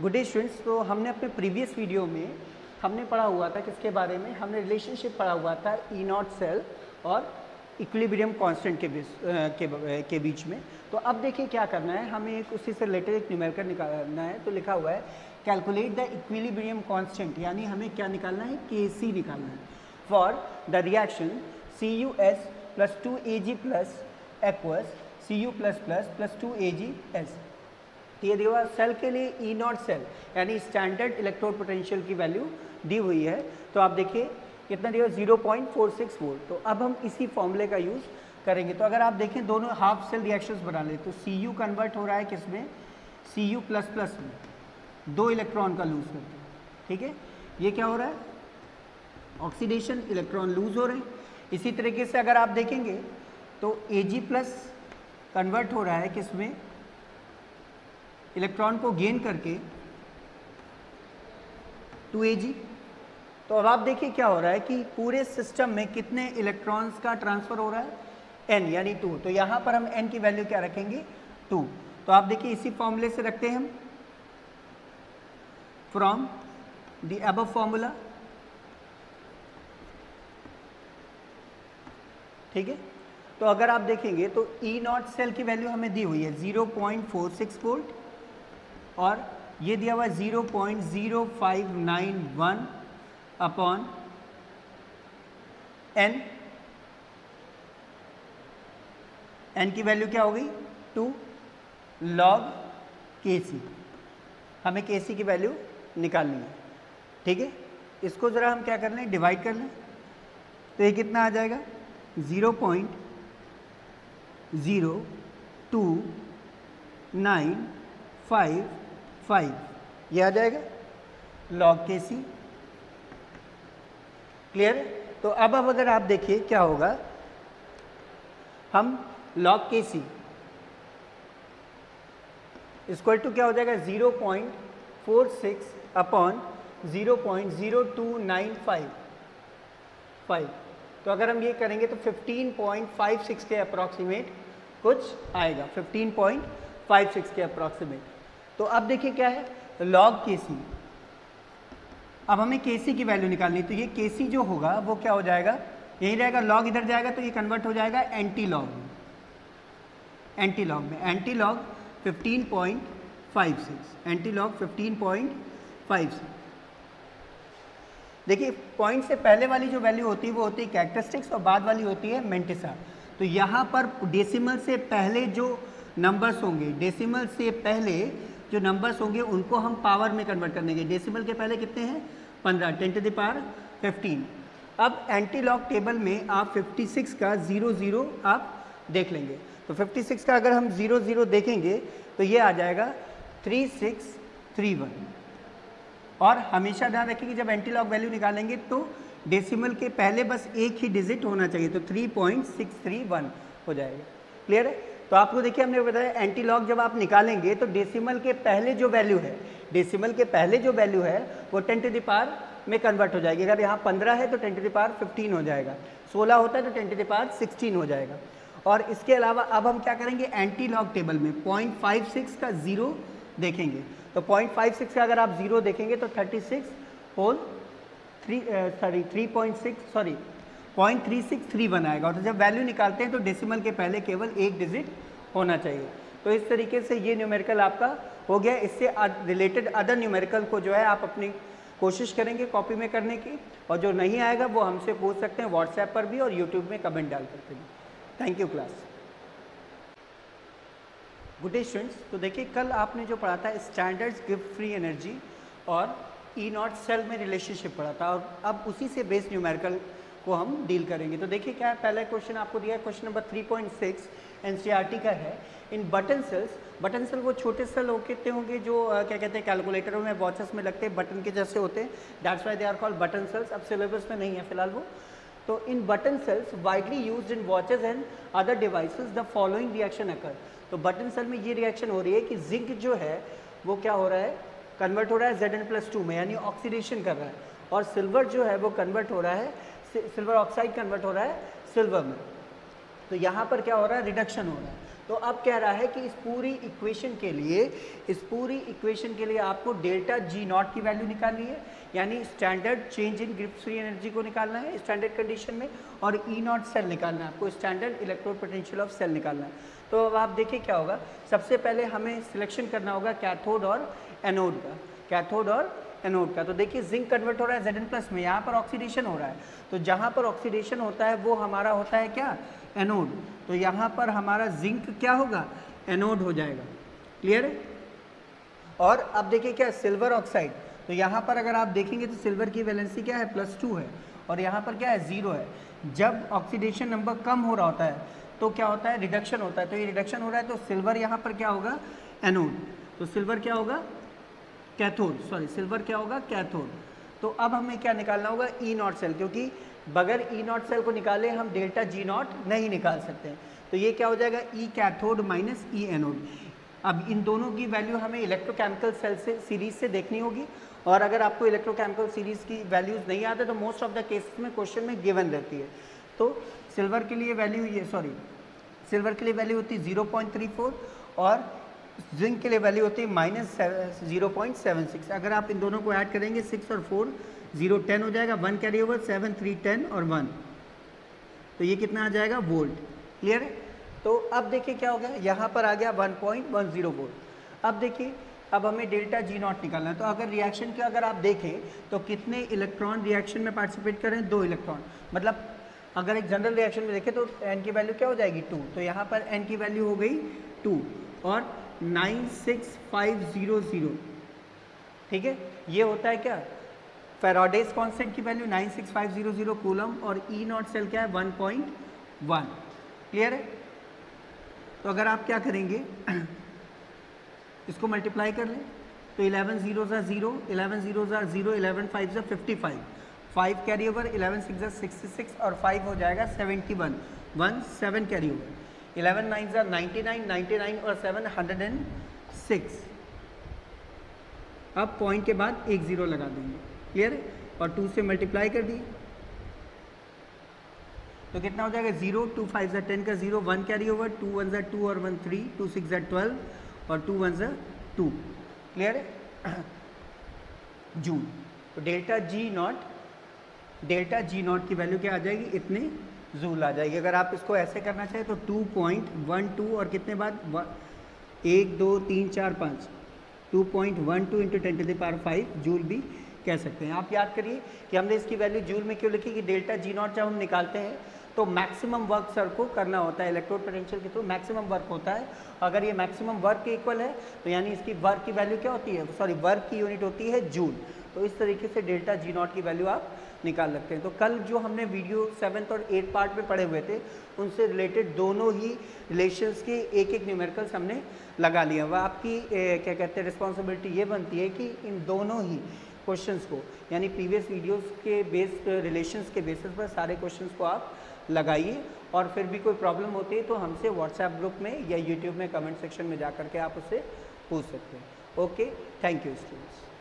Good day students. तो हमने अपने प्रीवियस वीडियो में हमने पढ़ा हुआ था किसके बारे में, हमने रिलेशनशिप पढ़ा हुआ था ई नॉट सेल और इक्विलिब्रियम कांस्टेंट के बीच में। तो अब देखिए क्या करना है, हमें एक उसी से रिलेटेड एक न्यूमेरिकल निकालना है। तो लिखा हुआ है कैलकुलेट द इक्विलिब्रियम कांस्टेंट, यानी हमें क्या निकालना है, Kc निकालना है for the reaction CuS plus 2Ag plus aqueous Cu plus plus plus 2AgS। तो ये देखो सेल के लिए ई नॉट सेल यानी स्टैंडर्ड इलेक्ट्रोड पोटेंशियल की वैल्यू दी हुई है। तो आप देखिए कितना दिया, 0.46 वोल्ट। तो अब हम इसी फॉर्मूले का यूज़ करेंगे। तो अगर आप देखें दोनों हाफ सेल रिएक्शंस बना ले तो Cu कन्वर्ट हो रहा है किसमें, Cu प्लस प्लस में, 2 इलेक्ट्रॉन का लूज करके। ठीक है, ये क्या हो रहा है, ऑक्सीडेशन, इलेक्ट्रॉन लूज हो रहे हैं। इसी तरीके से अगर आप देखेंगे तो Ag प्लस कन्वर्ट हो रहा है किसमें, इलेक्ट्रॉन को गेन करके 2Ag। तो अब आप देखिए क्या हो रहा है कि पूरे सिस्टम में कितने इलेक्ट्रॉन्स का ट्रांसफर हो रहा है, n यानी 2। तो यहाँ पर हम n की वैल्यू क्या रखेंगे, 2। तो आप देखिए इसी फॉर्मूले से रखते हैं हम, फ्रॉम द अबव फॉर्मूला। ठीक है, तो अगर आप देखेंगे तो ई नॉट सेल की वैल्यू हमें दी हुई है 0.46 वोल्ट और ये दिया हुआ 0.0591 अपॉन n। n की वैल्यू क्या हो गई, 2 log Kc। हमें Kc की वैल्यू निकालनी है। ठीक है, इसको ज़रा हम क्या कर लें, डिवाइड कर लें। तो ये कितना आ जाएगा, 0.02955 ये आ जाएगा log Kc। क्लियर है। तो अब अगर आप देखिए क्या होगा, हम log Kc इक्वल टू क्या हो जाएगा, 0.46 अपॉन 0.02955। तो अगर हम ये करेंगे तो 15.56 के अप्रॉक्सीमेट कुछ आएगा, 15.56 के अप्रॉक्सीमेट। तो अब देखिए क्या है, log Kc। अब हमें Kc की वैल्यू निकालनी है। तो ये Kc जो होगा वो क्या हो जाएगा, यही रहेगा, log इधर जाएगा तो ये कन्वर्ट हो जाएगा एंटी लॉग में, एंटी लॉग में, एंटी लॉग 15.56, एंटी लॉग 15.56। देखिए पॉइंट से पहले वाली जो वैल्यू होती है वो होती है कैरेक्टरिस्टिक्स और बाद वाली होती है मेंटिसा। तो यहाँ पर डेसिमल से पहले जो नंबर्स होंगे, डेसिमल से पहले जो नंबर्स होंगे उनको हम पावर में कन्वर्ट कर देंगे। डेसिमल के पहले कितने हैं, 15, 10⁻15। अब एंटी लॉग टेबल में आप 56 का 00 आप देख लेंगे। तो 56 का अगर हम 00 देखेंगे तो ये आ जाएगा 3631। और हमेशा ध्यान रखिए कि जब एंटी लॉग वैल्यू निकालेंगे तो डेसिमल के पहले बस एक ही डिजिट होना चाहिए, तो 3.631 हो जाएगा। क्लियर है। तो आपको देखिए हमने बताया एंटी लॉग जब आप निकालेंगे तो डेसिमल के पहले जो वैल्यू है, डेसिमल के पहले जो वैल्यू है वो 10⁻⁴ में कन्वर्ट हो जाएगी। अगर यहाँ 15 है तो 10⁻15 हो जाएगा, 16 होता है तो 10⁻16 हो जाएगा। और इसके अलावा अब हम क्या करेंगे, एंटी लॉग टेबल में 0.56 का 0 देखेंगे। तो 0.56 का अगर आप 0 देखेंगे तो 0.3631 आएगा। और जब वैल्यू निकालते हैं तो डेसिमल के पहले केवल एक डिजिट होना चाहिए। तो इस तरीके से ये न्यूमेरिकल आपका हो गया। इससे रिलेटेड अदर न्यूमेरिकल को जो है आप अपनी कोशिश करेंगे कॉपी में करने की, और जो नहीं आएगा वो हमसे पूछ सकते हैं व्हाट्सएप पर भी और यूट्यूब में कमेंट डाल सकते हैं। Thank you class. Good day students. तो देखिए कल आपने जो पढ़ा था स्टैंडर्ड्स गिव फ्री एनर्जी और ई नॉट सेल में रिलेशनशिप पढ़ा था, और अब उसी से बेस्ड न्यूमेरिकल को हम डील करेंगे। तो देखिए क्या है, पहला क्वेश्चन आपको दिया है, क्वेश्चन नंबर 3.6 एनसीईआरटी का है। इन बटन सेल्स, बटन सेल वो छोटे सेल कितने होंगे जो क्या कहते हैं कैलकुलेटरों में, वॉचेस में लगते हैं, बटन के जैसे होते हैं, that's why they are called button cells. अब सिलेबस में नहीं है फिलहाल वो। तो in button cells widely used in watches and other devices the following reaction occur. तो बटन सेल में ये रिएक्शन हो रही है कि जिंक जो है वो क्या हो रहा है, कन्वर्ट हो रहा है Zn+2 में, यानी ऑक्सीडेशन कर रहा है, और सिल्वर जो है वो कन्वर्ट हो रहा है, सिल्वर ऑक्साइड कन्वर्ट हो रहा है सिल्वर में। तो यहाँ पर क्या हो रहा है, रिडक्शन हो रहा है। तो अब कह रहा है कि इस पूरी इक्वेशन के लिए आपको डेल्टा जी नॉट की वैल्यू निकालनी है, यानी standard change in Gibbs free energy को निकालना है स्टैंडर्ड कंडीशन में, और ई नॉट सेल निकालना है आपको, standard electrode potential of cell निकालना है। तो अब आप देखिए क्या होगा, सबसे पहले हमें सिलेक्शन करना होगा कैथोड और एनोड का, कैथोड और एनोड का। तो देखिए जिंक कन्वर्ट हो रहा है Zn+ में, यहाँ पर ऑक्सीडेशन हो रहा है, तो जहाँ पर ऑक्सीडेशन होता है वो हमारा होता है क्या, एनोड। तो यहाँ पर हमारा जिंक क्या होगा, एनोड हो जाएगा। क्लियर है। और अब देखिए क्या, सिल्वर ऑक्साइड, तो यहाँ पर अगर आप देखेंगे तो सिल्वर की वैलेंसी क्या है, +2 है, और यहाँ पर क्या है, 0 है। जब ऑक्सीडेशन नंबर कम हो रहा होता है तो क्या होता है, रिडक्शन होता है, तो ये रिडक्शन हो रहा है तो सिल्वर यहाँ पर क्या होगा, एनोड, तो सिल्वर क्या होगा, कैथोड, सॉरी सिल्वर क्या होगा, कैथोड। तो अब हमें क्या निकालना होगा, ई नॉट सेल, क्योंकि बगैर ई नॉट सेल को निकाले हम डेल्टा जी नॉट नहीं निकाल सकते हैं। तो ये क्या हो जाएगा, ई कैथोड माइनस ई एनोड। अब इन दोनों की वैल्यू हमें इलेक्ट्रोकेमिकल सेल से सीरीज से देखनी होगी, और अगर आपको इलेक्ट्रोकेमिकल सीरीज की वैल्यूज नहीं आते तो मोस्ट ऑफ द केसेस में क्वेश्चन में गिवन रहती है। तो सिल्वर के लिए वैल्यू ये, सॉरी सिल्वर के लिए वैल्यू होती है 0.34 और जिंक के लिए वैल्यू होती है -0.76। अगर आप इन दोनों को ऐड करेंगे 6 और 4 0 10 हो जाएगा, 1 कैरी ओवर, 7 3 10 और 1, तो ये कितना आ जाएगा, वोल्ट। क्लियर है। तो अब देखिए क्या हो गया, यहाँ पर आ गया 1.10 वोल्ट। अब देखिए, अब हमें डेल्टा जी नॉट निकालना है। तो अगर रिएक्शन के अगर आप देखें तो कितने इलेक्ट्रॉन रिएक्शन में पार्टिसिपेट करें, 2 इलेक्ट्रॉन, मतलब अगर एक जनरल रिएक्शन में देखें तो एन की वैल्यू क्या हो जाएगी, 2, तो यहाँ पर एन की वैल्यू हो गई 2 और 96500, ठीक है। ये होता है क्या, फैराडेज कांस्टेंट की वैल्यू 96500 कूलम, और ई नॉट सेल क्या है, 1.1। क्लियर है। तो अगर आप क्या करेंगे, इसको मल्टीप्लाई कर लें तो 11 0 0, 11 0 0, 11 5 55, 5 कैरी ओवर, 11 6 66 और 5 हो जाएगा 71, 1 7 कैरी ओवर, 11 9 99, 99 और 7 106। अब पॉइंट के बाद एक 0 लगा देंगे। क्लियर है। और 2 से मल्टीप्लाई कर दिए तो कितना हो जाएगा, 0 2 5 10 का 0, 1 कैरी ओवर, 2 1 2 और 1 3, 2 6 12 और 2 1 2। क्लियर है। जूल। तो डेल्टा जी नॉट की वैल्यू क्या आ जाएगी, इतने जूल आ जाएगी। अगर आप इसको ऐसे करना चाहें तो 2.12 और कितने बाद 1 2 3 4 5, 2.12 इंटू 10⁵ जूल भी कह सकते हैं। आप याद करिए कि हमने इसकी वैल्यू जूल में क्यों लिखी, कि डेल्टा जी नॉट जब हम निकालते हैं तो मैक्सिमम वर्क सर को करना होता है, इलेक्ट्रोड पोटेंशियल के थ्रू मैक्सिमम वर्क होता है। अगर ये मैक्सिमम वर्क के इक्वल है तो यानी इसकी वर्क की वैल्यू क्या होती है, सॉरी वर्क की यूनिट होती है जूल। तो इस तरीके से डेल्टा जी नॉट की वैल्यू आप निकाल सकते हैं। तो कल जो हमने वीडियो 7th और 8th पार्ट में पढ़े हुए थे उनसे रिलेटेड दोनों ही रिलेशंस के एक एक न्यूमेरिकल्स हमने लगा लिया। वह आपकी क्या कहते हैं रिस्पॉन्सिबिलिटी ये बनती है कि इन दोनों ही क्वेश्चंस को, यानी प्रीवियस वीडियोस के बेस्ड रिलेशंस के बेसिस पर सारे क्वेश्चंस को आप लगाइए, और फिर भी कोई प्रॉब्लम होती है तो हमसे व्हाट्सएप ग्रुप में या यूट्यूब में कमेंट सेक्शन में जा करके आप उससे पूछ सकते हैं। Okay, thank you students.